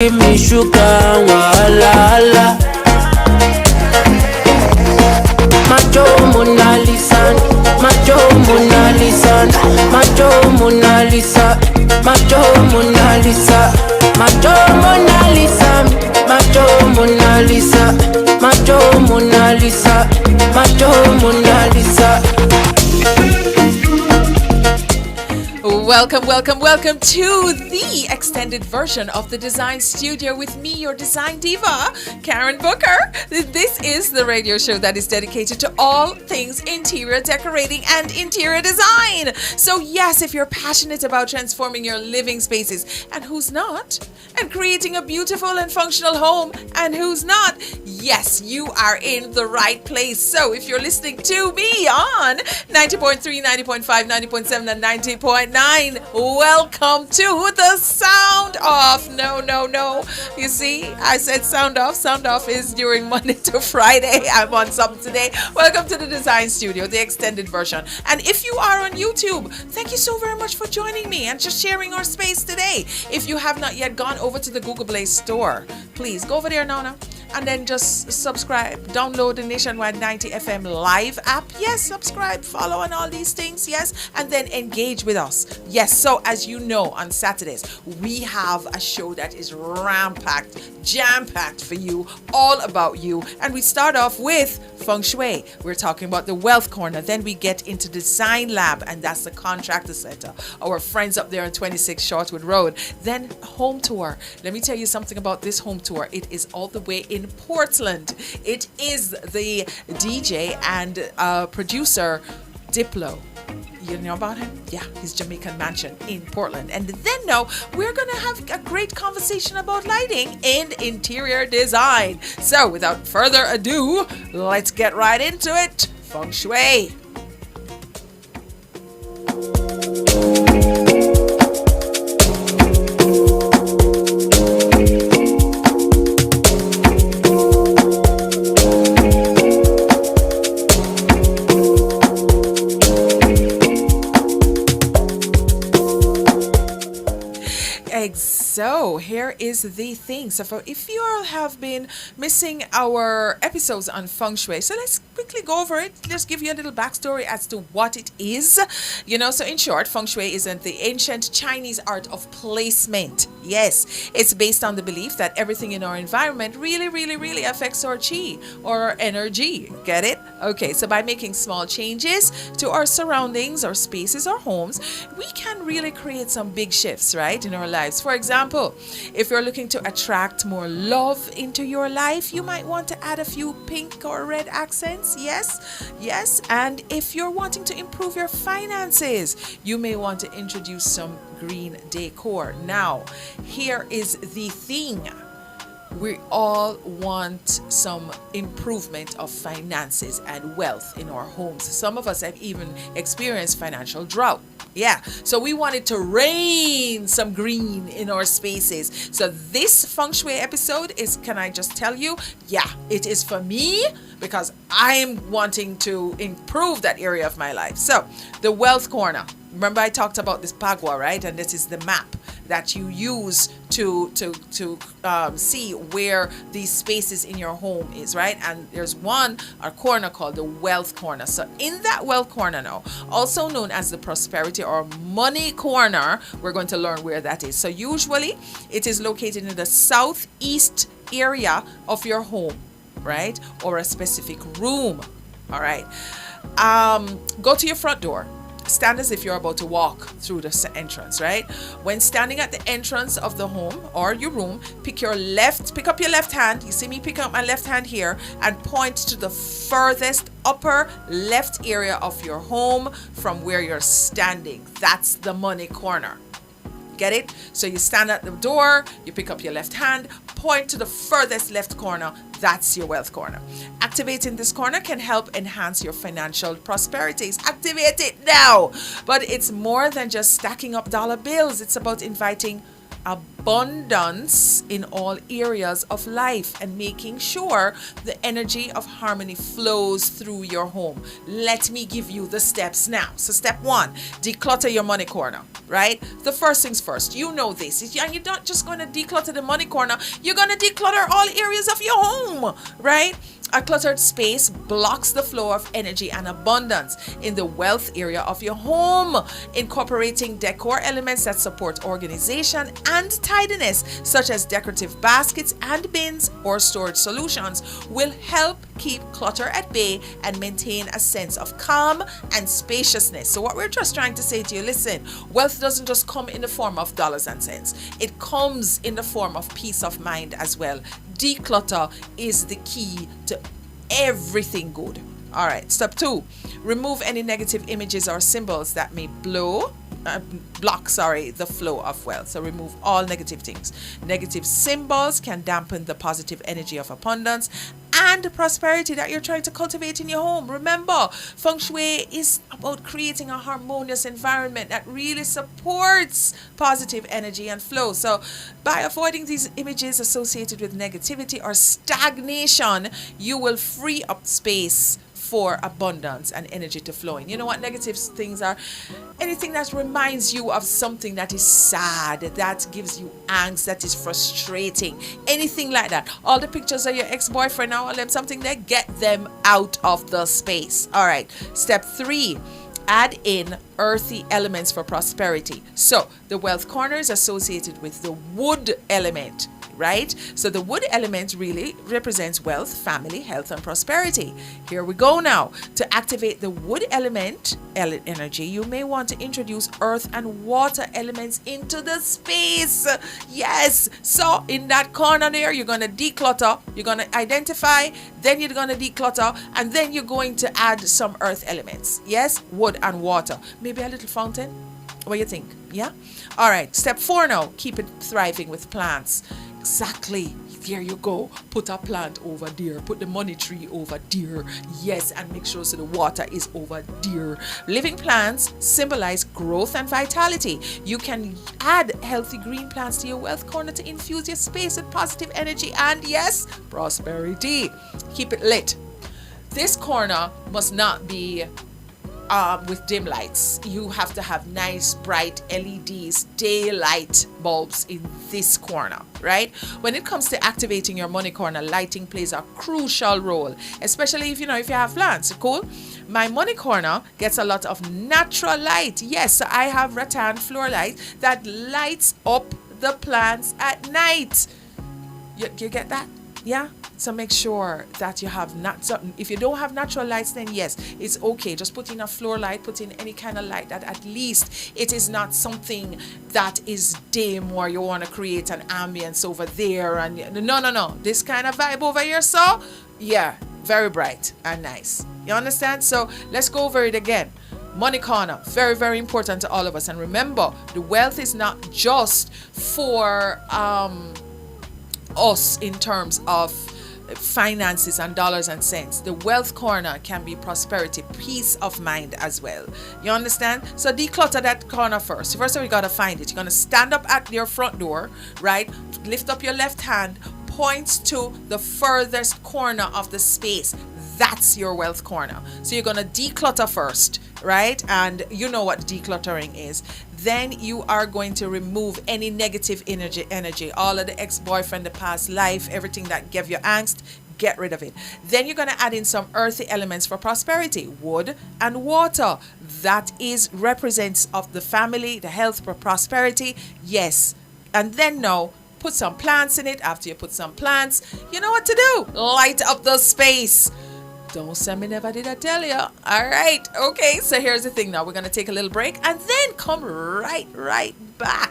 Give me sugar, wahala. Macho Mona Lisa, Macho Mona Lisa, Macho Mona Lisa, Macho Mona Lisa, Macho Mona Lisa, Macho Mona Lisa, Macho Mona Lisa, Macho Mona Lisa. Welcome to the extended version of the Dezign Studio with me, your design diva, Karen Booker. This is the radio show that is dedicated to all things interior decorating and interior design. So yes, if you're passionate about transforming your living spaces, and who's not, and creating a beautiful and functional home, and who's not, yes, you are in the right place. So if you're listening to me on 90.3, 90.5, 90.7, and 90.9, welcome to the sound off. No. You see, I said sound off. Sound off is during Monday to Friday. I'm on something today. Welcome to the Dezign Studio, the extended version. And if you are on YouTube, thank you so very much for joining me and just sharing our space today. If you have not yet gone over to the Google Play Store, please go over there now. And then just subscribe, download the Nationwide 90 FM live app. Yes, subscribe, follow, and all these things. Yes, and then engage with us. Yes, so as you know, on Saturdays, we have a show that is ram-packed, jam-packed for you, all about you. And we start off with Feng Shui. We're talking about the Wealth Corner. Then we get into Design Lab, and that's the Contractor Center. Our friends up there on 26 Shortwood Road. Then Home Tour. Let me tell you something about this home tour. It is all the way in Portland. It is the DJ and producer Diplo. You know about him? Yeah, his Jamaican mansion in Portland. And then now we're going to have a great conversation about lighting and interior design. So without further ado, let's get right into it. Feng Shui. So here is the thing. So if you all have been missing our episodes on Feng Shui, so let's quickly go over it. Just give you a little backstory as to what it is. So in short, Feng Shui is the ancient Chinese art of placement. Yes, it's based on the belief that everything in our environment really affects our chi or energy. Get it? Okay, so by making small changes to our surroundings, our spaces, our homes, we can really create some big shifts, right, in our lives. For example, if you're looking to attract more love into your life, you might want to add a few pink or red accents. Yes. And if you're wanting to improve your finances, you may want to introduce some green decor. Now, here is the thing. We all want some improvement of finances and wealth in our homes. Some of us have even experienced financial drought. Yeah, so we wanted to rain some green in our spaces. So this Feng Shui episode is, can I just tell you, yeah, it is for me because I am wanting to improve that area of my life. So the Wealth Corner. Remember I talked about this Pagua, right? And this is the map that you use to see where these spaces in your home is, right? And there's a corner called the Wealth Corner. So in that Wealth Corner now, also known as the Prosperity or Money Corner, we're going to learn where that is. So usually it is located in the southeast area of your home, right? Or a specific room. All right. Go to your front door. Stand as if you're about to walk through the entrance, right? When standing at the entrance of the home or your room, pick up your left hand. You see me pick up my left hand here and point to the furthest upper left area of your home from where you're standing. That's the money corner. Get it? So you stand at the door, you pick up your left hand, point to the furthest left corner. That's your Wealth Corner. Activating this corner can help enhance your financial prosperities. Activate it now. But it's more than just stacking up dollar bills. It's about inviting abundance in all areas of life and making sure the energy of harmony flows through your home. Let me give you the steps now. So step 1, declutter your money corner, right? The first things first, you know this, and you're not just going to declutter the money corner, you're going to declutter all areas of your home, right? A cluttered space blocks the flow of energy and abundance in the wealth area of your home. Incorporating decor elements that support organization and tidiness, such as decorative baskets and bins or storage solutions, will help keep clutter at bay and maintain a sense of calm and spaciousness. So what we're just trying to say to you, listen, wealth doesn't just come in the form of dollars and cents. It comes in the form of peace of mind as well. Declutter is the key to everything good. All right, step 2, remove any negative images or symbols that may block the flow of wealth. So remove all negative things. Negative symbols can dampen the positive energy of abundance and prosperity that you're trying to cultivate in your home. Remember, feng shui is about creating a harmonious environment that really supports positive energy and flow. So by avoiding these images associated with negativity or stagnation, you will free up space for abundance and energy to flow in. You know what negative things are? Anything that reminds you of something that is sad, that gives you angst, that is frustrating, anything like that. All the pictures of your ex-boyfriend, all them something there, get them out of the space. All right, step 3, add in earthy elements for prosperity. So the wealth corner is associated with the wood element, right? So the wood element really represents wealth, family, health, and prosperity. Here we go now. To activate the wood element energy, you may want to introduce earth and water elements into the space. Yes. So in that corner there, you're going to declutter, you're going to identify, then you're going to declutter, and then you're going to add some earth elements. Yes, wood and water. Maybe a little fountain. What do you think? Yeah? All right. Step 4 now. Keep it thriving with plants. Exactly. There you go. Put a plant over there. Put the money tree over there. Yes, and make sure so the water is over there. Living plants symbolize growth and vitality. You can add healthy green plants to your wealth corner to infuse your space with positive energy and, yes, prosperity. Keep it lit. This corner must not be with dim lights. You have to have nice bright LEDs, daylight bulbs in this corner, right? When it comes to activating your money corner, lighting plays a crucial role, especially if you have plants. Cool. My money corner gets a lot of natural light. Yes, so I have rattan floor light that lights up the plants at night. You get that? Yeah. So make sure that you have if you don't have natural lights, then yes, it's okay. Just put in a floor light, put in any kind of light that at least it is not something that is dim or you want to create an ambience over there. And no. This kind of vibe over here, so yeah, very bright and nice. You understand? So let's go over it again. Money corner, very, very important to all of us. And remember, the wealth is not just for us in terms of finances and dollars and cents. The wealth corner can be prosperity, peace of mind as well. You understand? So declutter that corner first. First of all, you got to find it. You're going to stand up at your front door, right? Lift up your left hand, point to the furthest corner of the space. That's your wealth corner. So you're going to declutter first, right? And you know what decluttering is. Then you are going to remove any negative energy, all of the ex-boyfriend, the past life, everything that gave you angst, get rid of it. Then you're going to add in some earthy elements for prosperity, wood and water. That is represents of the family, the health, for prosperity. Yes. And then now, put some plants in it. After you put some plants, you know what to do. Light up the space. Don't say me never did I tell you. All right. Okay. So here's the thing now. We're going to take a little break and then come right back.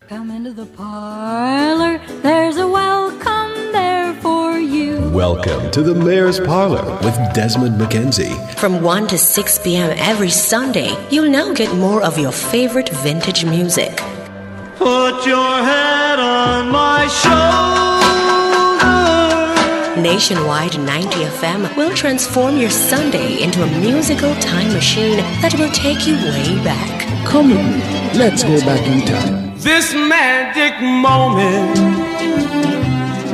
Come into the parlor, there's a welcome there for you. Welcome to the Mayor's Parlor with Desmond McKenzie. From 1 to 6 p.m. every Sunday, you'll now get more of your favorite vintage music. Put your head on my shoulder. Nationwide 90 FM will transform your Sunday into a musical time machine that will take you way back. Come with me. Let's go back in time. This magic moment.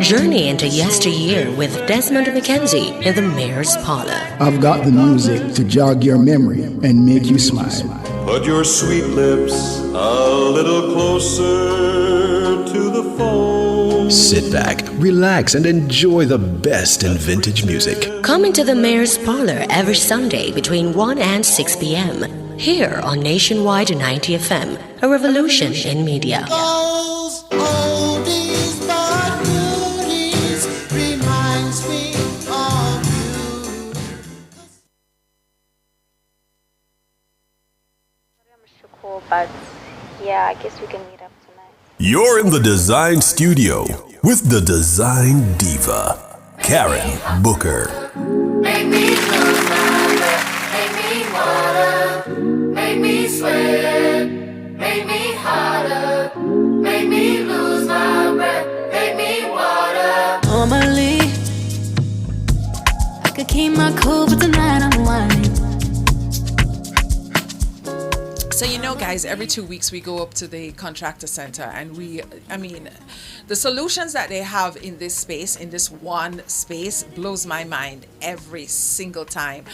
Journey into yesteryear with Desmond McKenzie in the Mayor's Parlor. I've got the music to jog your memory and make you smile. Put your sweet lips a little closer to the phone. Sit back, relax, and enjoy the best in vintage music. Come into the Mayor's Parlor every Sunday between 1 and 6 p.m. here on Nationwide 90 FM, a revolution in media. Those oldies but goodies reminds me of you. Cool, but yeah, I guess we can meet up tonight. You're in the Dezign Studio with the Design Diva, Karen Booker. Make me lose my breath, make me water, make me sweat, make me hotter, make me lose my breath, make me water. Normally, I could keep my cool, but tonight I'm whining. So you know, guys, every 2 weeks we go up to the contractor center and the solutions that they have in this space, in this one space, blows my mind every single time.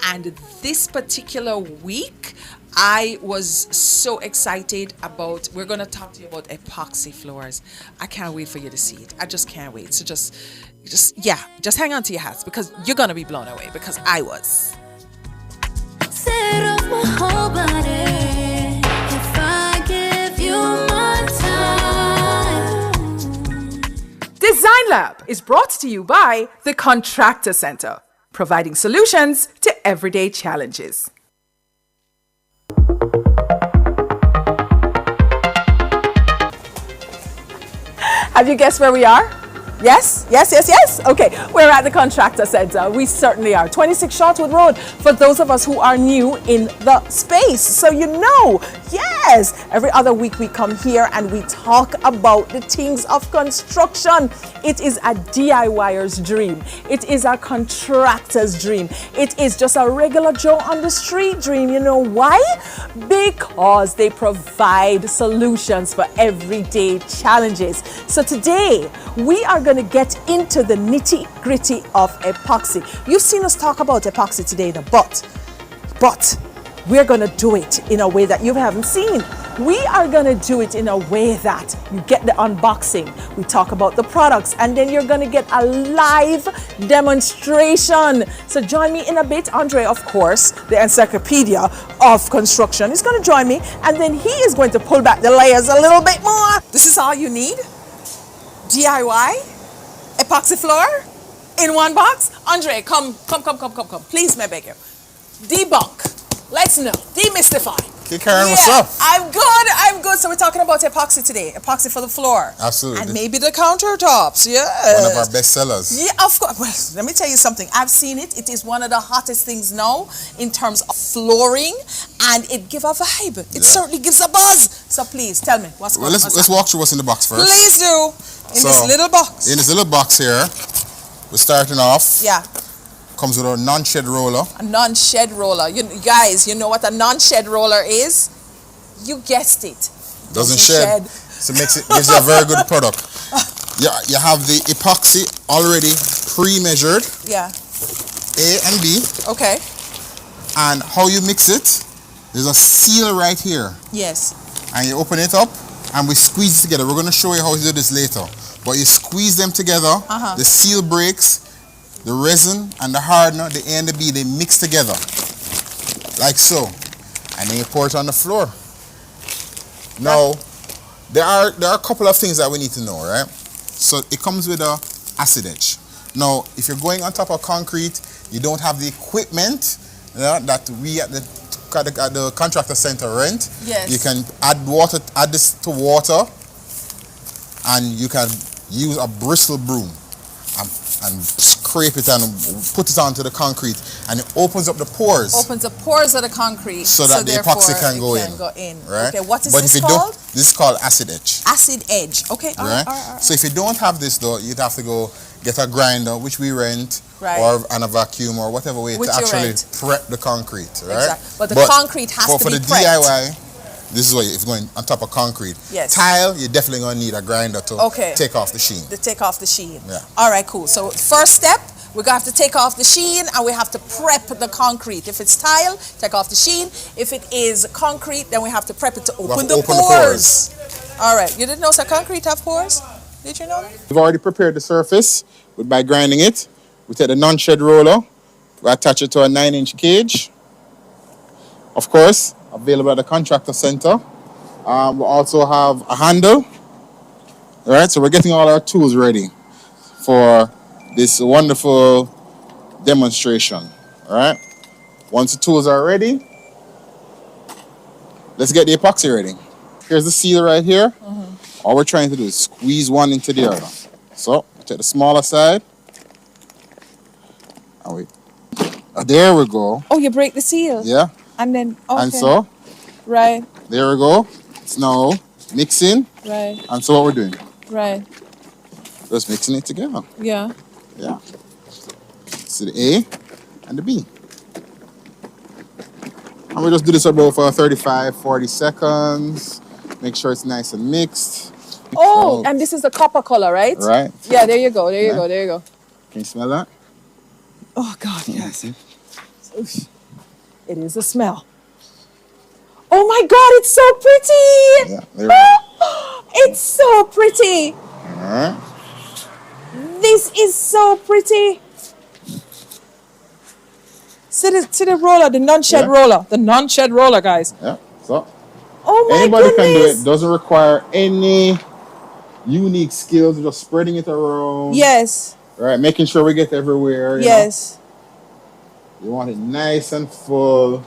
And this particular week, I was so excited about, we're going to talk to you about epoxy floors. I can't wait for you to see it. I just can't wait. So just hang on to your hats because you're going to be blown away because I was. Set off my whole body if I give you my time. Design Lab is brought to you by the Contractor Center, providing solutions to everyday challenges. Have you guessed where we are? Yes? Okay, we're at the Contractor Center. We certainly are. 26 Shortwood Road for those of us who are new in the space. So you know, yes, every other week we come here and we talk about the things of construction. It is a DIYer's dream. It is a contractor's dream. It is just a regular Joe on the street dream. You know why? Because they provide solutions for everyday challenges. So today, we are going to get into the nitty-gritty of epoxy. You've seen us talk about epoxy today, but we're going to do it in a way that you haven't seen. We are going to do it in a way that you get the unboxing. We talk about the products, and then you're going to get a live demonstration. So join me in a bit. Andre, of course, the encyclopedia of construction, is going to join me, and then he is going to pull back the layers a little bit more. This is all you need? DIY? Epoxy floor? In one box? Andre, come. Please, may I beg you. Debunk. Let's know. Demystify. Okay, Karen, what's up? I'm good. So we're talking about epoxy today. Epoxy for the floor. Absolutely. And maybe the countertops. Yeah. One of our best sellers. Yeah, of course. Well, let me tell you something. I've seen it. It is one of the hottest things now in terms of flooring, and it gives a vibe. It certainly gives a buzz. So please tell me what's going on. Let's walk through what's in the box first. Please do. In this little box. In this little box here, we're starting off. Yeah. Comes with a non-shed roller. A non-shed roller. You guys, you know what a non-shed roller is? You guessed it. Doesn't shed. So gives you a very good product. You have the epoxy already pre-measured. Yeah. A and B. Okay. And how you mix it, there's a seal right here. Yes. And you open it up and we squeeze it together. We're going to show you how to do this later. But you squeeze them together, the seal breaks, the resin and the hardener, the A and the B, they mix together. Like so. And then you pour it on the floor. Now, there are a couple of things that we need to know, right? So it comes with a acid etch. Now, if you're going on top of concrete, you don't have the equipment that we at the contractor center rent. Yes. You can add this to water, and you can use a bristle broom and scrape it and put it onto the concrete, and it opens up the pores. Opens the pores of the concrete. So that the epoxy can go in. Right? Okay, what is but this if you called? This is called acid edge. Acid edge. Okay, all right. So if you don't have this though, you'd have to go get a grinder, which we rent, and a vacuum or whatever way to actually prep the concrete, right? Exactly. But the concrete has to be prepped. For the DIY, this is what if you're going on top of concrete. Yes. Tile, you're definitely going to need a grinder to take off the sheen. To take off the sheen. Yeah. All right, cool. So first step, we're going to have to take off the sheen and we have to prep the concrete. If it's tile, take off the sheen. If it is concrete, then we have to prep it to open the pores. All right. You didn't know so concrete have pores? Did you know that? We've already prepared the surface by grinding it. We take the non-shed roller, we attach it to a 9-inch cage. Of course, available at the contractor center. We also have a handle. All right, so we're getting all our tools ready for this wonderful demonstration. All right, once the tools are ready, let's get the epoxy ready. Here's the seal right here. All we're trying to do is squeeze one into the other. So, take the smaller side. And there we go. Oh, you break the seal? Yeah. And then, okay. And so? Right. There we go. It's now mixing. Right. And so what we're doing? Right. Just mixing it together. Yeah. Yeah. So the A and the B. And we just do this about for 35, 40 seconds. Make sure it's nice and mixed. Oh, and this is the copper color, right? Right. Yeah, there you go, there you go, there you go. Can you smell that? Oh, God, yes. It is a smell. Oh, my God, it's so pretty. Yeah, there we go. It's so pretty. All right. This is so pretty. See the roller, the non-shed roller. The non-shed roller, guys. Yeah, so. Oh, my Anybody goodness. can do it. Doesn't require any unique skills. Just spreading it around. Yes. Right, making sure we get everywhere. Yes. You want it nice and full.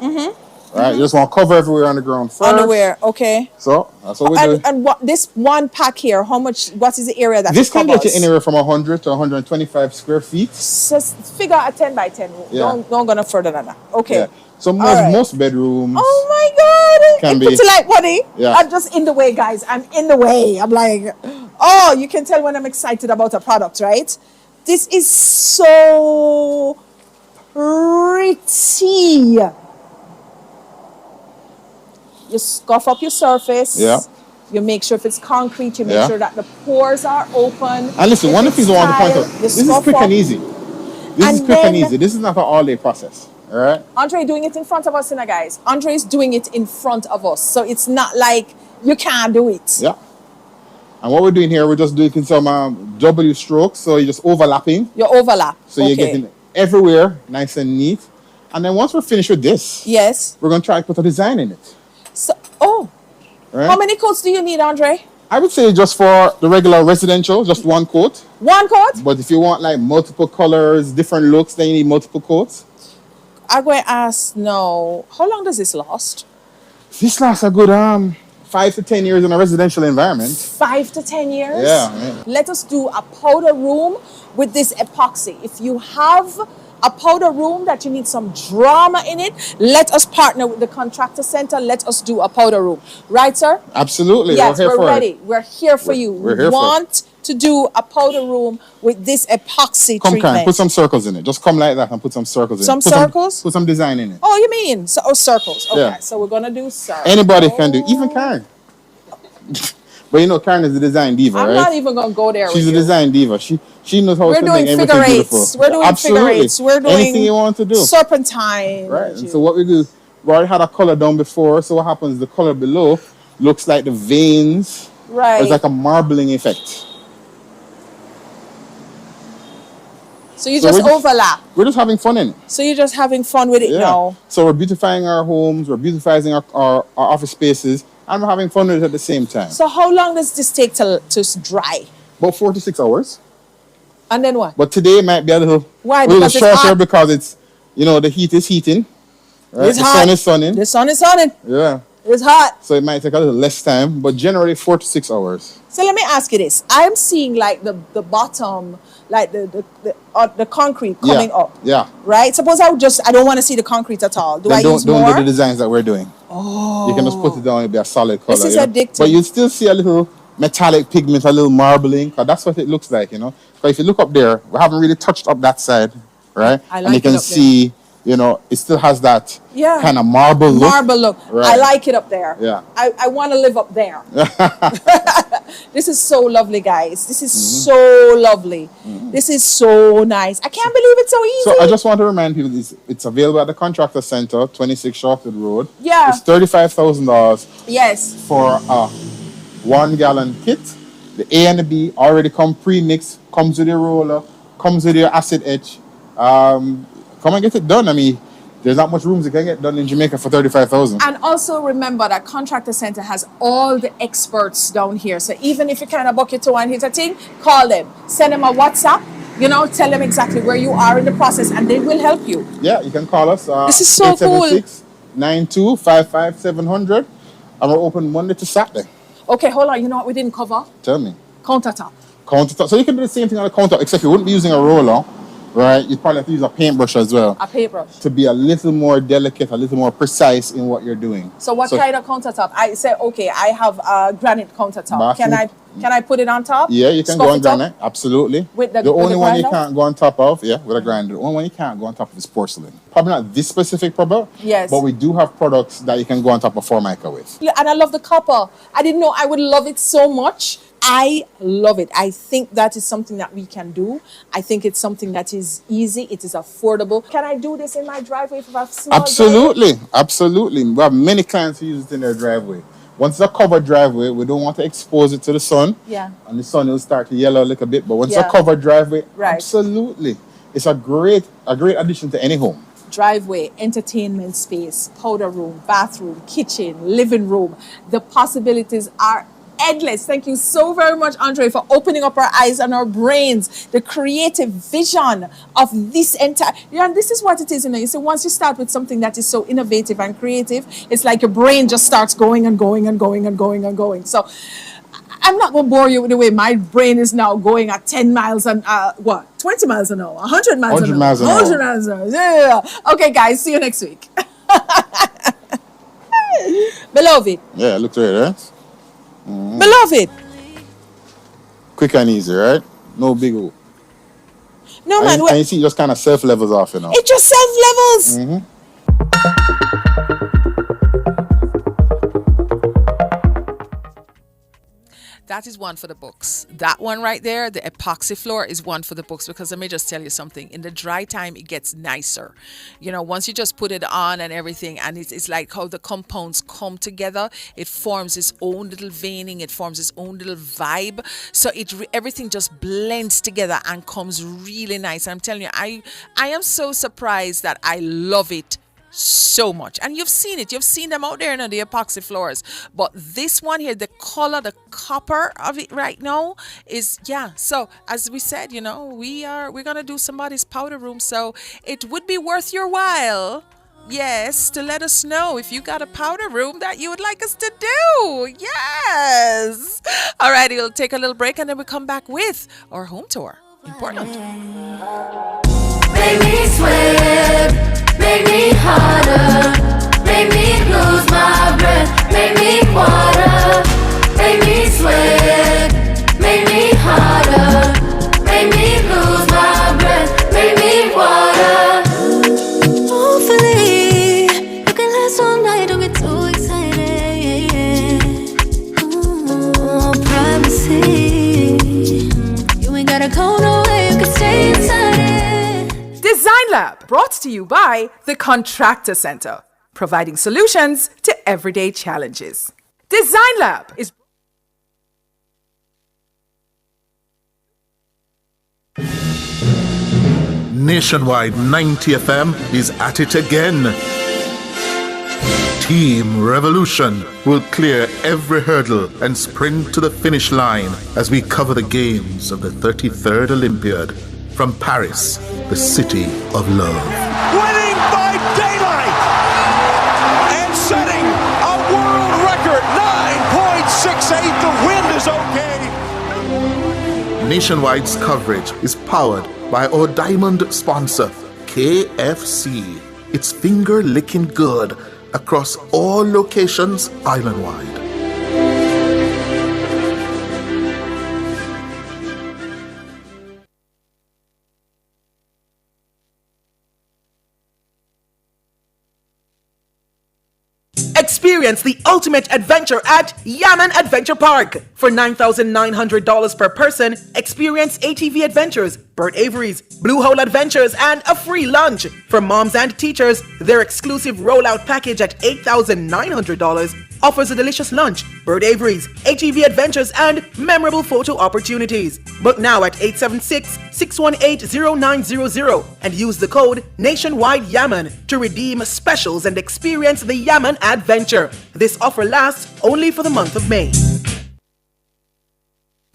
Right, you just want to cover everywhere on the ground first. Underwear, okay. So that's what we do. And what this one pack here? What is the area that this it can covers? get you anywhere from 100 to 125 square feet. So figure a 10 by 10. Yeah. Don't go no further than that. Okay. Yeah. So most bedrooms. Oh my God! Can It puts it like money. Yeah. I'm just in the way, guys. I'm in the way. I'm like, oh, you can tell when I'm excited about a product, right? This is so pretty. You scuff up your surface. Yeah. You make sure if it's concrete, you make sure that the pores are open. And listen, one of the things I want to point out, this is quick and easy. This is quick and easy. This is not an all-day process. All right? Andre doing it in front of us, guys. Andre is doing it in front of us. So it's not like you can't do it. Yeah. And what we're doing here, we're just doing some W strokes. So you're just overlapping. You overlap. So you're getting everywhere nice and neat. And then once we're finished with this, we're going to try to put a design in it. So, right? How many coats do you need, Andre? I would say just for the regular residential, just one coat. One coat? But if you want like multiple colors, different looks, then you need multiple coats. I'm going to ask now, how long does this last? This lasts a good 5 to 10 years in a residential environment. 5 to 10 years? Yeah. Let us do a powder room with this epoxy. If you have a powder room that you need some drama in it, let us partner with the contractor center. Let us do a powder room. Right, sir? Absolutely. Yes, we're ready. We're here for you. We're here we want to do a powder room with this epoxy treatment. Karen, put some circles in it. Just come like that and put some circles in it. Some circles? Put some design in it. Oh, you mean? So, circles. Okay, Yeah. so we're going to do circles. Anybody can do, even Karen. But you know, Karen is the design diva, right? I'm not even going to go there. She's a design diva. She knows how We're to doing make figure everything eights. beautiful. We're doing Absolutely. figure eights. We're doing anything you want to do. Serpentine. Right. And so what we do, we already had a color down before. So what happens? The color below looks like the veins. Right. It's like a marbling effect. So you just overlap. We're just having fun in it. So you're just having fun with it now. So we're beautifying our homes, we're beautifying our office spaces, and we're having fun with it at the same time. So how long does this take to dry? About 4 to 6 hours. And then what? But today it might be a little shorter because it's, the heat is heating. Right? It's the hot. sun is sunning. The sun is sunning. Yeah. It's hot. So it might take a little less time, but generally 4 to 6 hours. So let me ask you this. I'm seeing like the bottom, like the concrete coming up. Yeah. Right? Suppose I don't want to see the concrete at all. Do I use more? Don't do the designs that we're doing. Oh. You can just put it down, it'll be a solid color. This is addictive. But you still see a little metallic pigment, a little marbling, because that's what it looks like, you know. But if you look up there, we haven't really touched up that side, right? I like and you can see, you know, it still has that kind of marble look. Marble look. Right. I like it up there. Yeah. I want to live up there. This is so lovely, guys. This is so lovely. This is so nice. I can't believe it's so easy. So I just want to remind people it's available at the Contractor Center, 26 Shortwood Road. Yeah. It's $35,000 yes. for a 1 gallon kit. The A and the B already come pre-mixed, comes with your roller, comes with your acid etch. Come and get it done. I mean, there's not much rooms you can get done in Jamaica for $35,000. And also remember that Contractor Center has all the experts down here. So even if you kind of bucket to and hit a thing, call them, send them a WhatsApp, you know, tell them exactly where you are in the process and they will help you. Yeah, you can call us. This is so cool. 876-9255-700. And we're open Monday to Saturday. Okay, hold on. You know what we didn't cover? Tell me. Countertop. Countertop. So you can do the same thing on the countertop, except you wouldn't be using a roller, right? You'd probably have to use a paintbrush as well. A paintbrush. To be a little more delicate, a little more precise in what you're doing. So what kind of countertop? I said, okay, I have a granite countertop. Bathroom. Can I put it on top? Yeah, you can go on granite. Absolutely. With the only one you grinder? can't go on top of, with a grinder. The only one you can't go on top of is porcelain. Probably not this specific product. Yes. But we do have products that you can go on top of Formica with. And I love the copper. I didn't know I would love it so much. I love it. I think that is something that we can do. I think it's something that is easy. It is affordable. Can I do this in my driveway if I have small Absolutely. Absolutely. We have many clients who use it in their driveway. Once it's a covered driveway, we don't want to expose it to the sun. Yeah. And the sun will start to yellow a little bit. But once it's a covered driveway, absolutely. It's a great addition to any home. Driveway, entertainment space, powder room, bathroom, kitchen, living room. The possibilities are endless. Thank you so very much, Andre, for opening up our eyes and our brains. The creative vision of this entire... and this is what it is, you know. So once you start with something that is so innovative and creative, it's like your brain just starts going and going and going and going and going. So I'm not going to bore you with the way my brain is now going at 10 miles and 20 miles an hour, 100 miles an hour. 100 miles an hour. Yeah. Okay, guys, see you next week. Beloved. Yeah, look right, right? Beloved. Quick and easy, right? No big hoop. No, man. And you see, it just kind of self-levels off, you know. It just self-levels. That is one for the books. That one right there, the epoxy floor, is one for the books, because let me just tell you something. In the dry time, it gets nicer. You know, once you just put it on and everything, and it's like how the compounds come together. It forms its own little veining. It forms its own little vibe. So everything just blends together and comes really nice. I'm telling you, I am so surprised that I love it so much. And you've seen them out there, you know, the epoxy floors. But this one here, the color, the copper of it right now is, so as we said, you know, we're gonna do somebody's powder room, so it would be worth your while, yes, to let us know if you got a powder room that you would like us to do. Yes. All right, we'll take a little break and then we'll come back with our home tour in Portland. Make me sweat, make me harder, make me lose my breath, make me water, make me sweat, make me harder, make me lose my breath, make me water. Hopefully, you can last all night, don't get too excited. Privacy, you ain't gotta go nowhere, you can stay inside it. Dezign Lab, brought to you by the Contractor Center, providing solutions to everyday challenges. Dezign Lab is... Nationwide 90 FM is at it again. Team Revolution will clear every hurdle and sprint to the finish line as we cover the games of the 33rd Olympiad from Paris, the city of love. Winning by daylight and setting a world It's okay. Nationwide's coverage is powered by our diamond sponsor, KFC. It's finger licking good across all locations island-wide. Experience the ultimate adventure at Yaman Adventure Park. For $9,900 per person, experience ATV adventures, Bert Avery's, Blue Hole Adventures, and a free lunch. For moms and teachers, their exclusive rollout package at $8,900 offers a delicious lunch, Bert Avery's, ATV adventures, and memorable photo opportunities. Book now at 876-618-0900 and use the code Nationwide Yaman to redeem specials and experience the Yaman adventure. This offer lasts only for the month of May.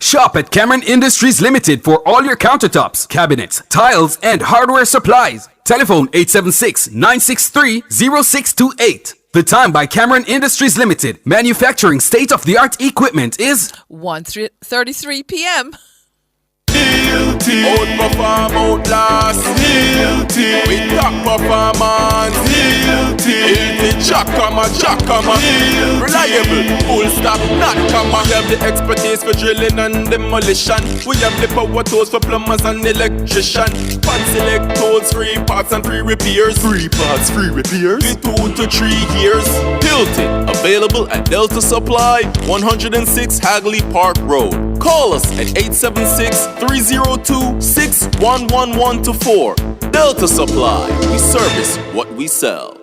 Shop at Cameron Industries Limited for all your countertops, cabinets, tiles, and hardware supplies. Telephone 876-963-0628. The time by Cameron Industries Limited, manufacturing state-of-the-art equipment, is 1:33 p.m. Guilty. Outperform, outlast. Guilty. With top performance. Guilty. Guilty. Jackhammer. Reliable. Full stop. Not comma. We have the expertise for drilling and demolition. We have the power tools for plumbers and electrician. Fancy select tools, free parts and free repairs. Free parts, free repairs. In 2 to 3 years. Hilton. Available at Delta Supply, 106 Hagley Park Road. Call us at 876-302-6111-4. Delta Supply. We service what we sell.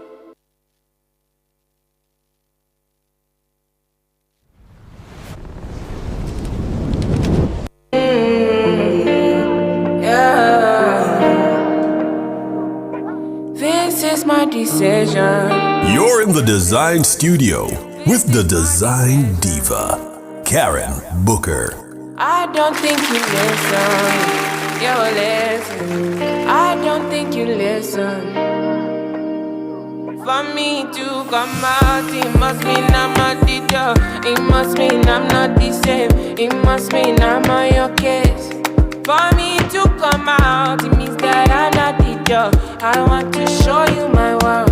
This is my decision. You're in the Dezign Studio with the Design Diva, Karen Booker. I don't think you listen. You listen. I don't think you listen. For me to come out, it must mean I'm not the dog. It must mean I'm not the same. It must mean I'm on your case. For me to come out, it means that I'm not the dog. I want to show you my world.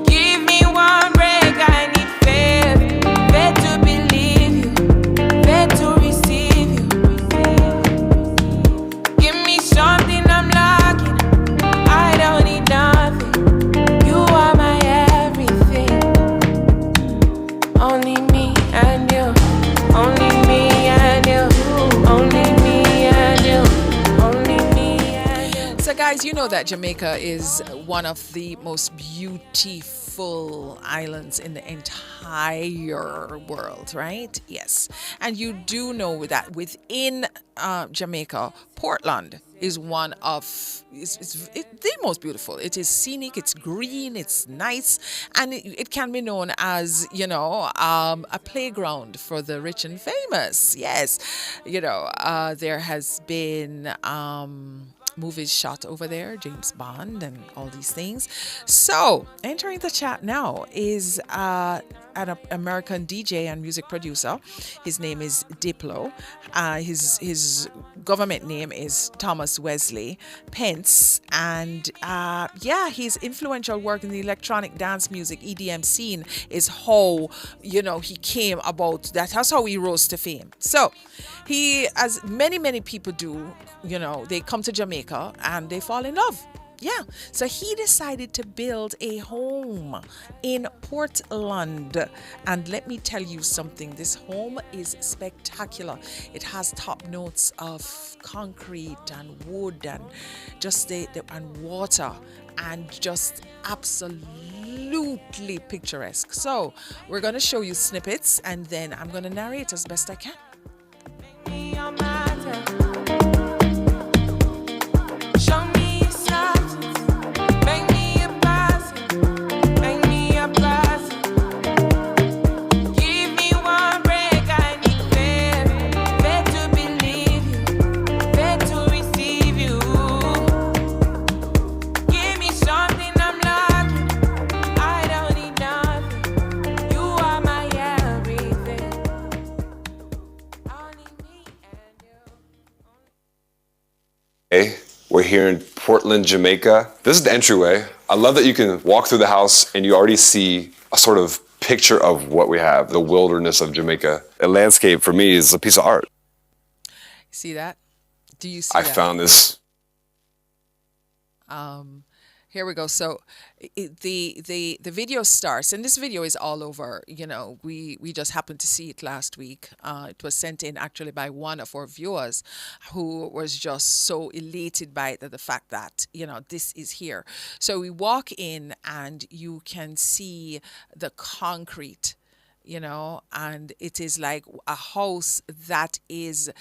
Give me one break, I need faith. Faith to believe you, faith to receive you. Give me something I'm lacking, I don't need nothing. You are my everything. Only me and you, only me and you, only me and you, only me and you. So guys, you know that Jamaica is one of the most beautiful islands in the entire world, right? Yes. And you do know that within Jamaica, Portland is one of the most beautiful. It is scenic, it's green, it's nice, and it can be known as, you know, a playground for the rich and famous. Yes. You know, there has been movies shot over there, James Bond and all these things. So entering the chat now is an American DJ and music producer. His name is Diplo. His government name is Thomas Wesley Pence, and his influential work in the electronic dance music EDM scene is how, you know, he came about that. That's how he rose to fame. So he, as many people do, you know, they come to Jamaica and they fall in love. Yeah, so he decided to build a home in Portland. And let me tell you something, this home is spectacular. It has top notes of concrete and wood and just and water, and just absolutely picturesque. So we're going to show you snippets, and then I'm going to narrate as best I can. We're here in Portland, Jamaica. This is the entryway. I love that you can walk through the house and you already see a sort of picture of what we have, the wilderness of Jamaica. A landscape for me is a piece of art. See that? Do you see I that? found this. Here we go. So the video starts, and this video is all over. You know, we just happened to see it last week. It was sent in actually by one of our viewers, who was just so elated by the fact that, you know, this is here. So we walk in, and you can see the concrete, you know, and it is like a house that is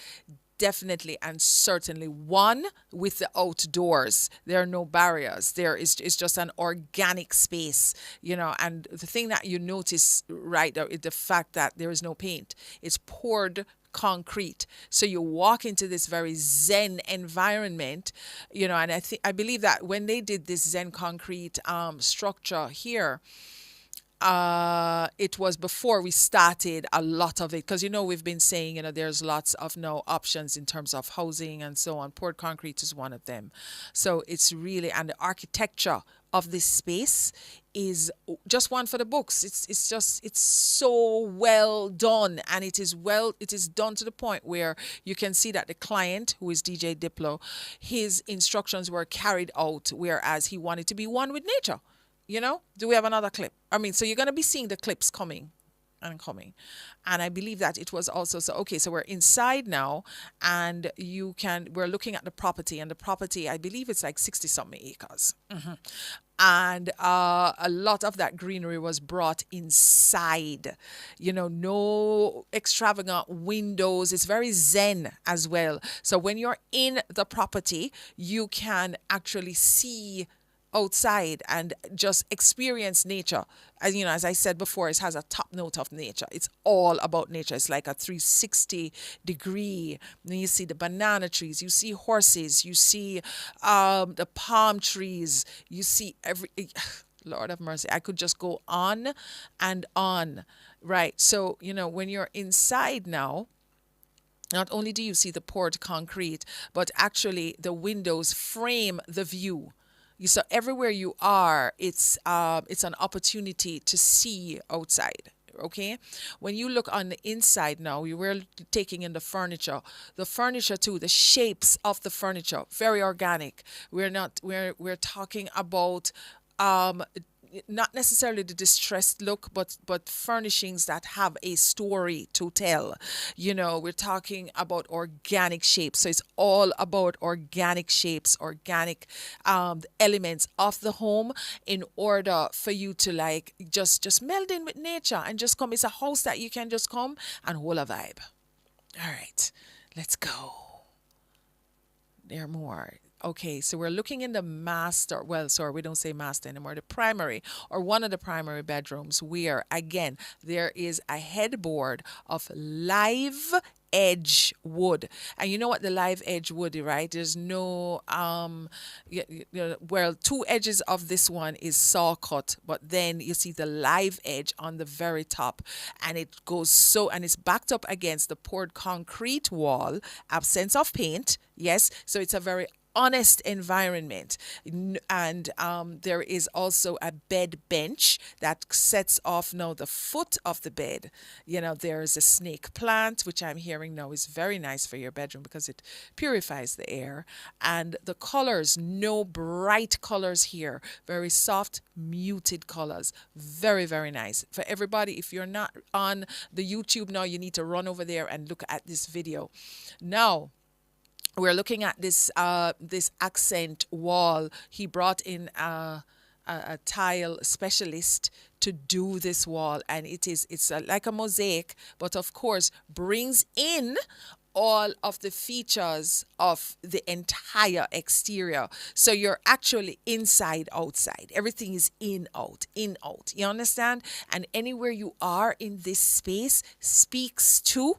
definitely and certainly one with the outdoors. There are no barriers. There is, it's just an organic space, you know. And the thing that you notice right there is the fact that there is no paint. It's poured concrete. So you walk into this very zen environment, you know. And I believe that when they did this zen concrete structure here, it was before we started a lot of it, because, you know, we've been saying, you know, there's lots of no options in terms of housing and so on. Poured concrete is one of them. So it's really, and the architecture of this space is just one for the books. It's just, it's so well done, and it is done to the point where you can see that the client, who is DJ Diplo, his instructions were carried out, whereas he wanted to be one with nature. You know, do we have another clip? I mean, so you're going to be seeing the clips coming and coming. And I believe that it was also, so, okay, so we're inside now, and we're looking at the property, and the property, I believe it's like 60 something acres. And a lot of that greenery was brought inside, you know, no extravagant windows. It's very zen as well. So when you're in the property, you can actually see outside and just experience nature. As you know, as I said before, it has a top note of nature. It's all about nature. It's like a 360 degree. Then you see the banana trees, you see horses, you see the palm trees, you see Lord have mercy, I could just go on and on. Right. So, you know, when you're inside now, not only do you see the poured concrete, but actually the windows frame the view. So everywhere you are, it's an opportunity to see outside. Okay, when you look on the inside now, you were taking in the furniture too, the shapes of the furniture, very organic. We're talking about not necessarily the distressed look, but furnishings that have a story to tell. You know, we're talking about organic shapes. So it's all about organic shapes, organic elements of the home, in order for you to like just meld in with nature and just come. It's a house that you can just come and hold a vibe. All right, let's go. There are more. Okay, so we're looking in the master, well, sorry, we don't say master anymore, the primary, or one of the primary bedrooms, where, again, there is a headboard of live edge wood. And you know what the live edge wood is, right? There's no, well, two edges of this one is saw cut, but then you see the live edge on the very top, and it goes so, and it's backed up against the poured concrete wall, absence of paint, yes, so it's a very honest environment. And there is also a bed bench that sets off now the foot of the bed. You know, there is a snake plant, which I'm hearing now is very nice for your bedroom because it purifies the air. And the colors, no bright colors here, very soft, muted colors. Very, very nice. For everybody, if you're not on the YouTube now, you need to run over there and look at this video. Now, we're looking at this this accent wall. He brought in a tile specialist to do this wall, and it's like a mosaic, but of course brings in all of the features of the entire exterior. So you're actually inside, outside. Everything is in, out, in, out. You understand? And anywhere you are in this space speaks to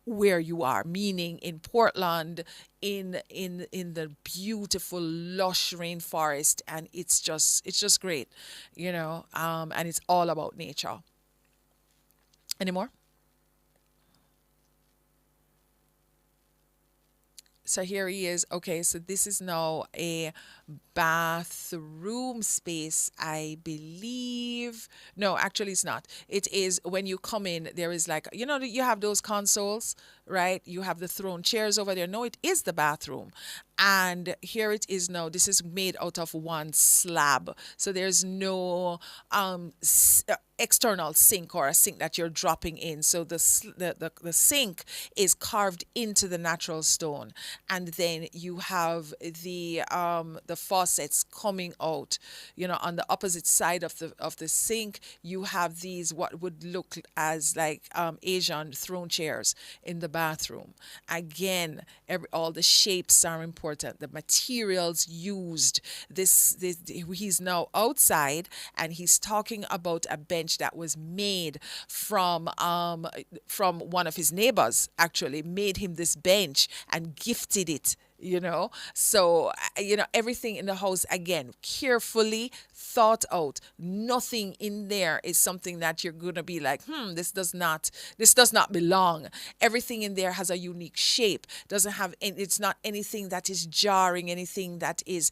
where you are, meaning in Portland, in the beautiful lush rainforest, and it's just great, you know, and it's all about nature. Any more? So here he is. Okay, so this is now a bathroom space, I believe. No, actually, it's not. It is when you come in, there is like, you have those consoles, right? You have the throne chairs over there. No, it is the bathroom. And here it is now. This is made out of one slab. So there's no external sink or a sink that you're dropping in. So the sink is carved into the natural stone, and then you have the faucets coming out. On the opposite side of the sink, you have these what would look as like Asian throne chairs in the bathroom. Again, all the shapes are important. The materials used. He's now outside, and he's talking about a bench that was made from one of his neighbors. Actually, made him this bench and gifted it. So everything in the house, again, carefully thought out. Nothing in there is something that you're gonna be like, this does not belong. Everything in there has a unique shape. Doesn't have it's not anything that is jarring, anything that is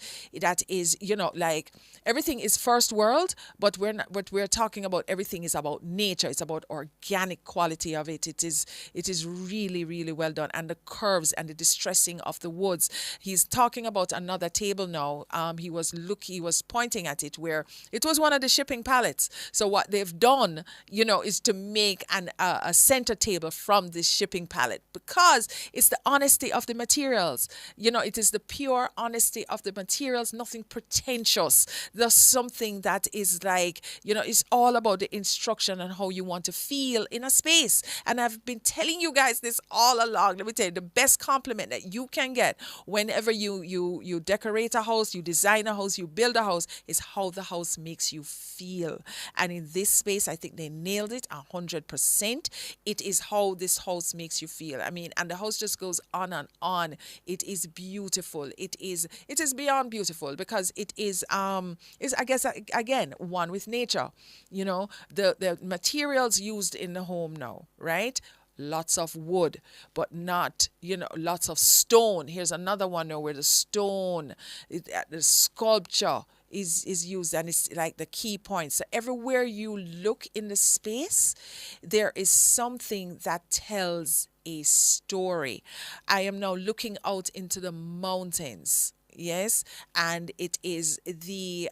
like, everything is first world, but we're talking about, everything is about nature. It's about organic quality of it. It is really, really well done. And the curves and the distressing of the woods. He's talking about another table now. He was pointing at it, where it was one of the shipping pallets. So what they've done, is to make a center table from this shipping pallet, because it's the honesty of the materials. It is the pure honesty of the materials, nothing pretentious. There's something that is like, it's all about the instruction and how you want to feel in a space. And I've been telling you guys this all along. Let me tell you, the best compliment that you can get whenever you decorate a house, you design a house, you build a house, is how the house makes you feel. And in this space, I think they nailed it 100%. It is how this house makes you feel. I mean, and the house just goes on and on. It is beautiful. It is beyond beautiful, because it is I guess, again, one with nature. The materials used in the home now, right? Lots of wood, but not, lots of stone. Here's another one now where the stone, the sculpture is used, and it's like the key point. So everywhere you look in the space, there is something that tells a story. I am now looking out into the mountains. Yes, and it is the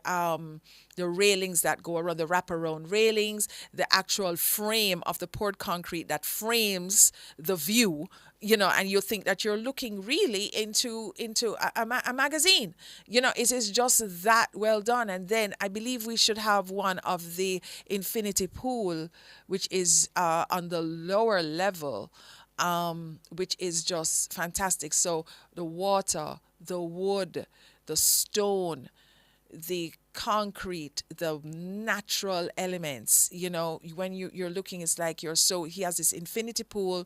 railings that go around, the wraparound railings, the actual frame of the poured concrete that frames the view, and you think that you're looking really into a magazine. It is just that well done. And then I believe we should have one of the infinity pool, which is on the lower level, which is just fantastic. So the water, the wood, the stone, the concrete, the natural elements, when you're looking, it's like he has this infinity pool.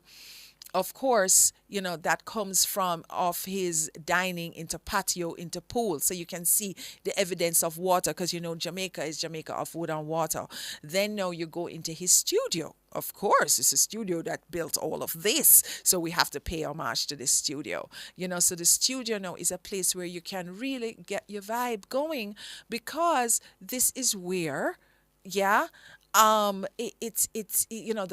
Of course, that comes from off his dining into patio, into pool. So you can see the evidence of water, because, Jamaica is Jamaica of wood and water. Then now you go into his studio. Of course, it's a studio that built all of this. So we have to pay homage to this studio. So the studio now is a place where you can really get your vibe going, because this is where, it's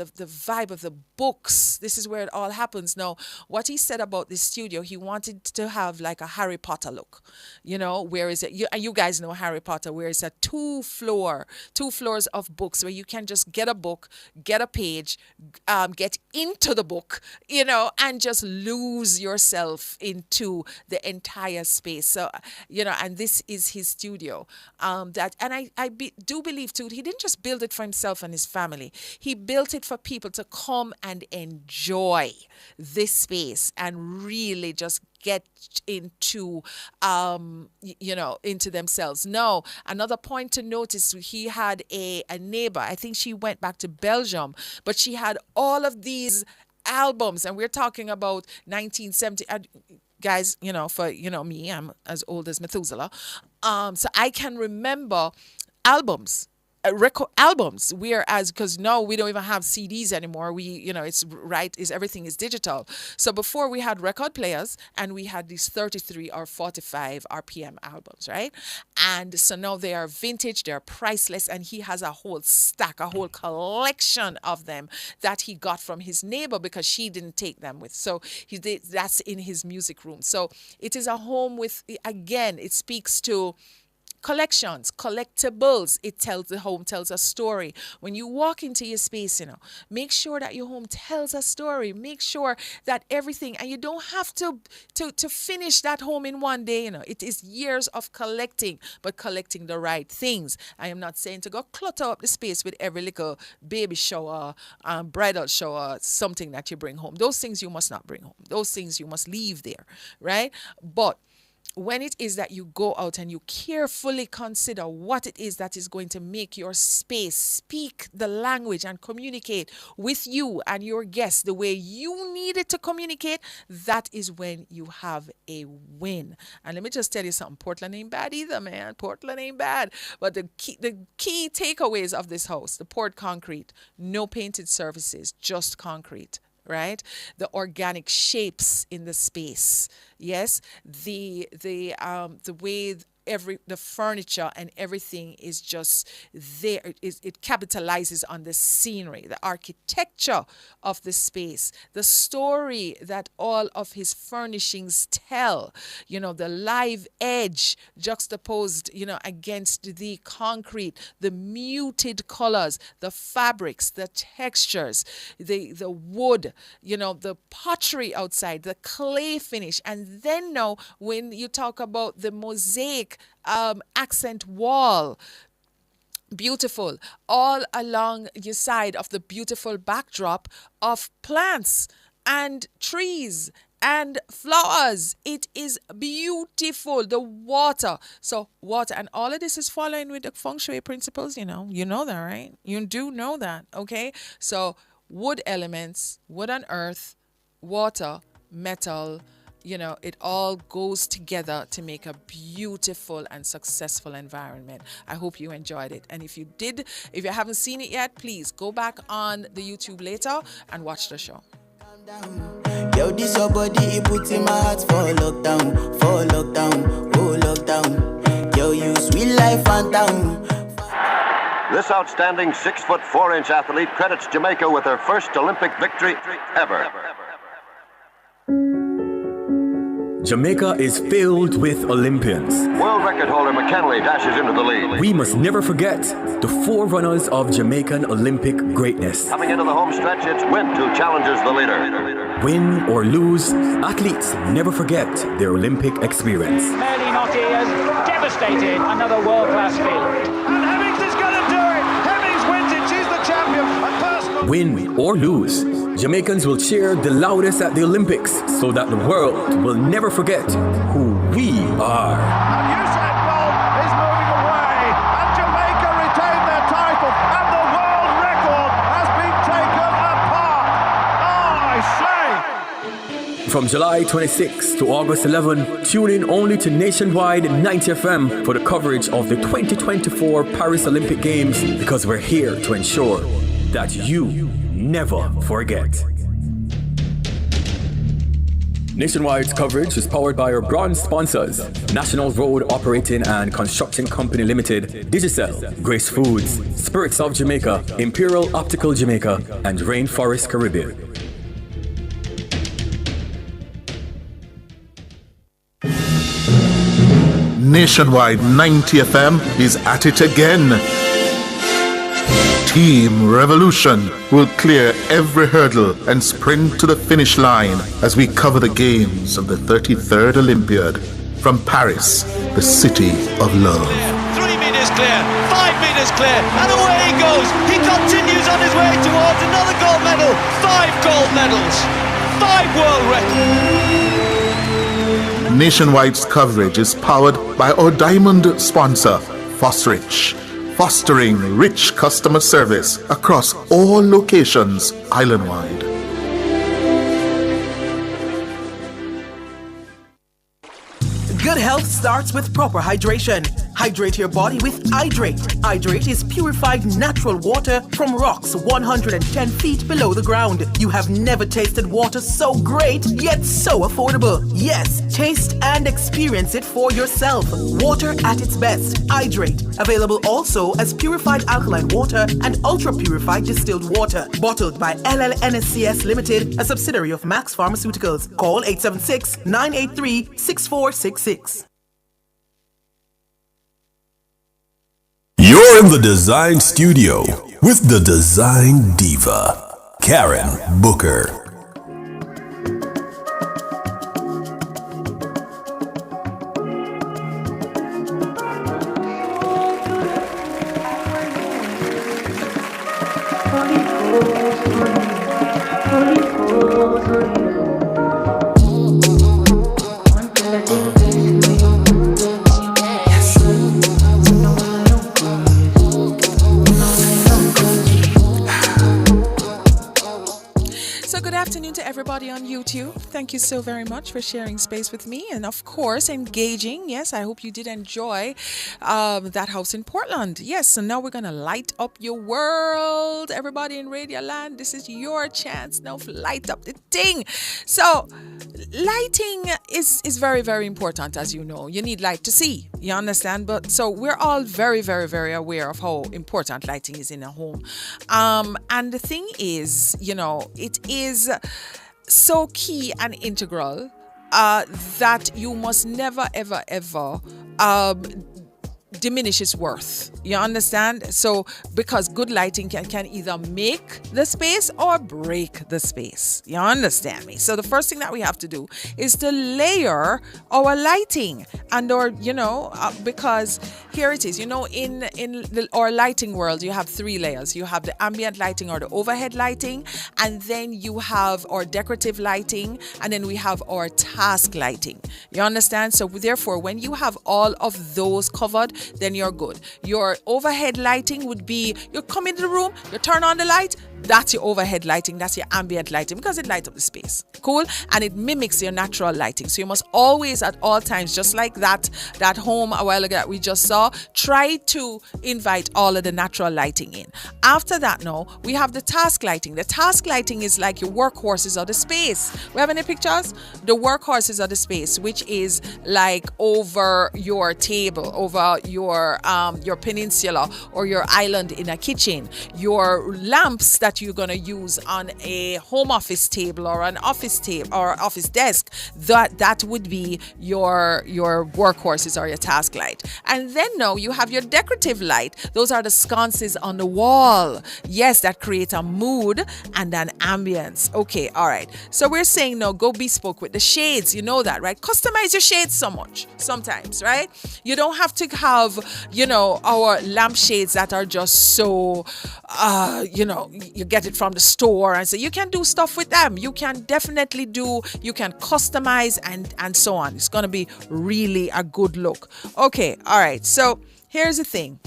the vibe of the books. This is where it all happens. Now, what he said about this studio, he wanted to have like a Harry Potter look, where is it? You guys know Harry Potter, where it's a two floors of books, where you can just get a book, get a page, get into the book, and just lose yourself into the entire space. So, and this is his studio. Do believe too, he didn't just build it for himself and his family. He built it for people to come and enjoy this space and really just get into into themselves. Now, another point to notice, he had a neighbor. I think she went back to Belgium, but she had all of these albums, and we're talking about 1970. Guys, for me, I'm as old as Methuselah. So I can remember albums. record albums, whereas because now we don't even have CDs anymore. Everything is digital. So before we had record players and we had these 33 or 45 RPM albums, right? And so now they are vintage, they're priceless, and he has a whole stack, a whole collection of them that he got from his neighbor because she didn't take them with. So that's in his music room. So it is a home with, again, it speaks to collections, collectibles. The home tells a story. When you walk into your space, make sure that your home tells a story. Make sure that everything, and you don't have to finish that home in one day. It is years of collecting, but collecting the right things. I am not saying to go clutter up the space with every little baby shower, bridal shower, something that you bring home. Those things you must not bring home. Those things you must leave there, right? But when it is that you go out and you carefully consider what it is that is going to make your space speak the language and communicate with you and your guests the way you need it to communicate, that is when you have a win. And let me just tell you something. Portland ain't bad either, man. Portland ain't bad. But the key takeaways of this house, the poured concrete, no painted surfaces, just concrete. Right, the organic shapes in the space. Yes, the way the furniture and everything is just there. It capitalizes on the scenery, the architecture of the space, the story that all of his furnishings tell. The live edge juxtaposed, against the concrete, the muted colors, the fabrics, the textures, the wood, the pottery outside, the clay finish, and then now when you talk about the mosaic accent wall, beautiful, all along your side of the beautiful backdrop of plants and trees and flowers. It is beautiful. The water. So water, and all of this is following with the feng shui principles, you know that, right? You do know that, okay? So wood elements, wood and earth, water, metal, it all goes together to make a beautiful and successful environment. I hope you enjoyed it. And if you haven't seen it yet, please go back on the YouTube later and watch the show. Yo, this your body, it puts in my heart for lockdown, oh lockdown. Yo, you sweet life, phantom. This outstanding 6'4" athlete credits Jamaica with her first Olympic victory ever. Jamaica is filled with Olympians. World record holder McKinley dashes into the lead. We must never forget the forerunners of Jamaican Olympic greatness. Coming into the home stretch, it's Wint who challenges the leader. Win or lose, athletes never forget their Olympic experience. Merely Notti has devastated another world-class field. And Hemmings is going to do it. Hemmings wins it. She's the champion. A personal... Win or lose, Jamaicans will cheer the loudest at the Olympics so that the world will never forget who we are. And Usain Bolt is moving away, and Jamaica retain their title, and the world record has been taken apart. Oh, I say! From July 26 to August 11, tune in only to Nationwide 90 FM for the coverage of the 2024 Paris Olympic Games, because we're here to ensure that you never forget. Nationwide's coverage is powered by our bronze sponsors: National Road Operating and Construction Company Limited, Digicel, Grace Foods, Spirits of Jamaica, Imperial Optical Jamaica, and Rainforest Caribbean. Nationwide 90 FM is at it again. Team Revolution will clear every hurdle and sprint to the finish line as we cover the games of the 33rd Olympiad from Paris, the city of love. 3 meters clear, 5 meters clear, and away he goes. He continues on his way towards another gold medal. 5 gold medals, 5 world records. Nationwide's coverage is powered by our diamond sponsor, Fosrich, fostering rich customer service across all locations island-wide. Good health starts with proper hydration. Hydrate your body with Hydrate. Hydrate is purified natural water from rocks 110 feet below the ground. You have never tasted water so great, yet so affordable. Yes, taste and experience it for yourself. Water at its best. Hydrate. Available also as purified alkaline water and ultra-purified distilled water. Bottled by LLNSCS Limited, a subsidiary of Max Pharmaceuticals. Call 876-983-6466. You're in the Dezign Studio with the Design Diva, Karen Booker. Everybody on YouTube, thank you so very much for sharing space with me and of course engaging. Yes, I hope you did enjoy that house in Portland. Yes, so now we're gonna light up your world. Everybody in Radio Land, this is your chance now to light up the thing. So lighting is very, very important. As you know, you need light to see, you understand? But so we're all very, very, very aware of how important lighting is in a home. And the thing is, you know, it is so key and integral that you must never, ever, ever diminish its worth. You understand? So because good lighting can either make the space or break the space. You understand me? So the first thing that we have to do is to layer our lighting and or because here it is, in our lighting world you have three layers. You have the ambient lighting or the overhead lighting, and then you have our decorative lighting, and then we have our task lighting. You understand? So therefore when you have all of those covered, then you're good. Your overhead lighting would be, you come into the room, you turn on the light, that's your overhead lighting, that's your ambient lighting, because it lights up the space. Cool? And it mimics your natural lighting. So you must always at all times, just like that home a while ago that we just saw, try to invite all of the natural lighting in. After that now, we have the task lighting. The task lighting is like your workhorses of the space. We have any pictures? The workhorses of the space, which is like over your table, over your peninsula or your island in a kitchen, your lamps that you're going to use on a home office table or an office table or office desk, that would be your workhorses or your task light. And then now you have your decorative light. Those are the sconces on the wall. Yes, that create a mood and an ambience. Okay, all right. So we're saying now go bespoke with the shades. You know that, right? Customize your shades sometimes, right? You don't have to have, our lampshades that are just so, you get it from the store, and so you can do stuff with them. You can definitely you can customize and so on. It's going to be really a good look. Okay, all right. So here's the thing.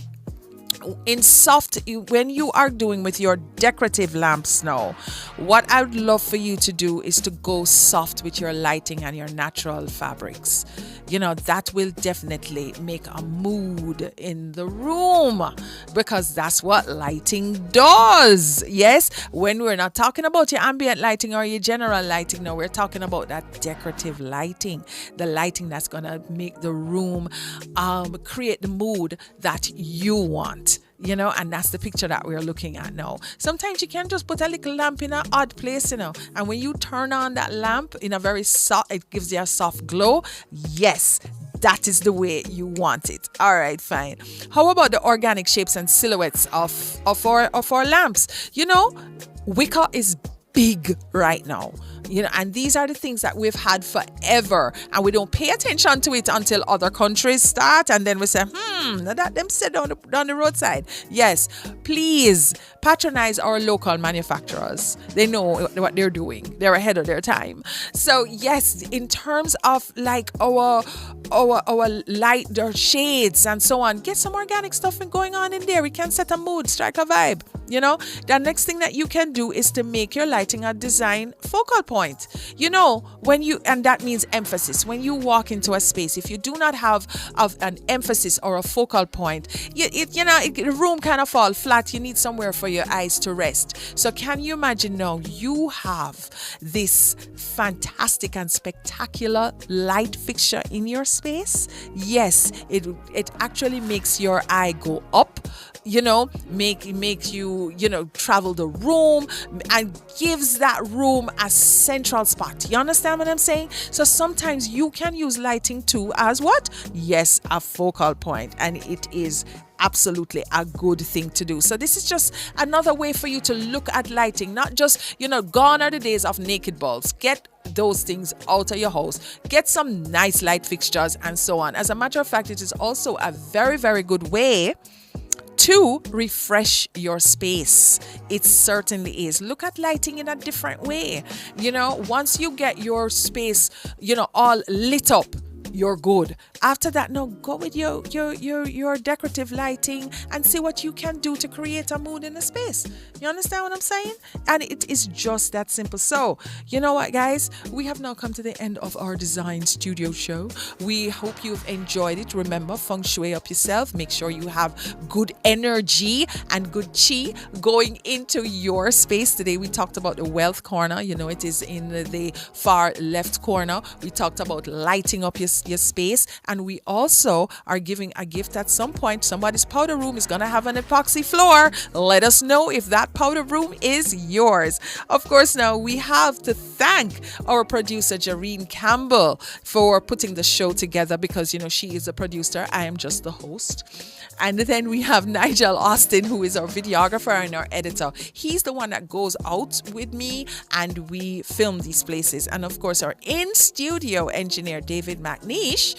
When you are doing with your decorative lamps now, what I would love for you to do is to go soft with your lighting and your natural fabrics. That will definitely make a mood in the room, because that's what lighting does. Yes, when we're not talking about your ambient lighting or your general lighting, no, we're talking about that decorative lighting, the lighting that's gonna make the room create the mood that you want. And that's the picture that we're looking at now. Sometimes you can just put a little lamp in an odd place, and when you turn on that lamp in a very soft, it gives you a soft glow. Yes, that is the way you want it. All right, fine. How about the organic shapes and silhouettes of our lamps? Wicker is big right now. And these are the things that we've had forever, and we don't pay attention to it until other countries start, and then we say, that them sit down the roadside. Yes, please patronize our local manufacturers. They know what they're doing. They're ahead of their time. So yes, in terms of like our light, their shades and so on, get some organic stuff going on in there. We can set a mood, strike a vibe. You know, the next thing that you can do is to make your lighting a design focal point. You know, and that means emphasis. When you walk into a space, if you do not have an emphasis or a focal point, the room kind of fall flat. You need somewhere for your eyes to rest. So can you imagine now you have this fantastic and spectacular light fixture in your space? Yes, it actually makes your eye go up, you know, make you, you know, travel the room and gives that room a central spot. You understand what I'm saying? So sometimes you can use lighting too as what? Yes, a focal point, and it is absolutely a good thing to do. So this is just another way for you to look at lighting, not just, you know, gone are the days of naked bulbs. Get those things out of your house. Get some nice light fixtures and so on. As a matter of fact, it is also a very, very good way to refresh your space. It certainly is. Look at lighting in a different way. You know, once you get your space, you know, all lit up, you're good. After that, now go with your decorative lighting and see what you can do to create a mood in the space. You understand what I'm saying? And it is just that simple. So, you know what, guys? We have now come to the end of our Design Studio show. We hope you've enjoyed it. Remember, feng shui up yourself. Make sure you have good energy and good chi going into your space. Today, we talked about the wealth corner. You know, it is in the far left corner. We talked about lighting up your space, and we also are giving a gift at some point. Somebody's powder room is going to have an epoxy floor. Let us know if that powder room is yours. Of course, now we have to thank our producer Jareen Campbell for putting the show together, because, you know, she is a producer. I am just the host. And then we have Nigel Austin, who is our videographer and our editor. He's the one that goes out with me and we film these places. And of course, our in-studio engineer, David McNeish,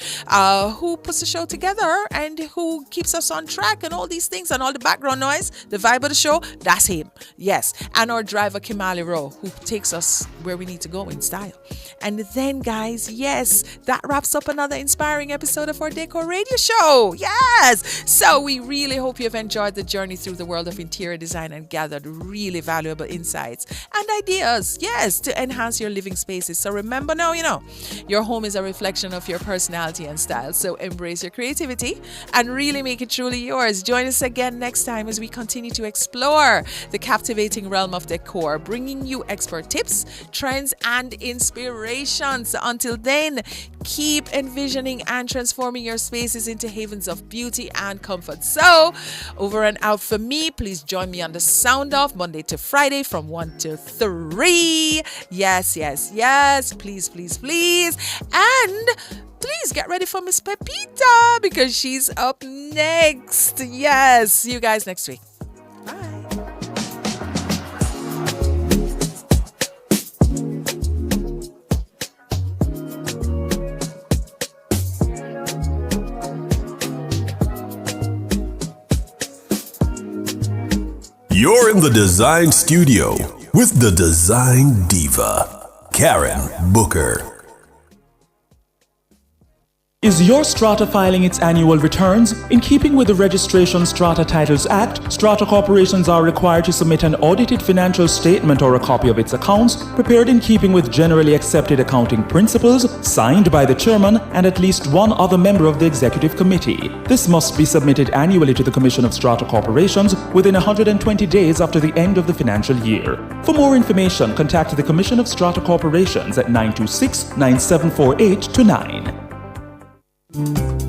who puts the show together and who keeps us on track and all these things and all the background noise, the vibe of the show, that's him. Yes. And our driver, Kimali Rowe, who takes us where we need to go in style. And then, guys, yes, that wraps up another inspiring episode of our Decor Radio Show. Yes. So we really hope you've enjoyed the journey through the world of interior design and gathered really valuable insights and ideas, yes, to enhance your living spaces. So remember now, you know, your home is a reflection of your personality and style. So embrace your creativity and really make it truly yours. Join us again next time as we continue to explore the captivating realm of decor, bringing you expert tips, trends, and inspirations. So until then, keep envisioning and transforming your spaces into havens of beauty and comfort. So, over and out for me. Please join me on the Sound Off Monday to Friday from 1 to 3. Yes, yes, yes. Please, please, please. And please get ready for Miss Pepita, because she's up next. Yes. See you guys next week. You're in the Design Studio with the Design Diva, Karen Booker. Is your Strata filing its annual returns? In keeping with the Registration Strata Titles Act, Strata corporations are required to submit an audited financial statement or a copy of its accounts, prepared in keeping with generally accepted accounting principles, signed by the chairman and at least one other member of the executive committee. This must be submitted annually to the Commission of Strata Corporations within 120 days after the end of the financial year. For more information, contact the Commission of Strata Corporations at 926-9748-9.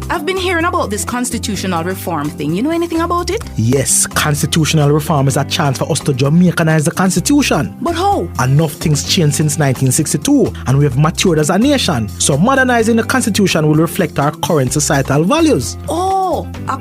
I've been hearing about this constitutional reform thing. You know anything about it? Yes, constitutional reform is a chance for us to Jamaicanize the constitution. But how? Enough things changed since 1962 and we have matured as a nation. So modernizing the constitution will reflect our current societal values. Oh, a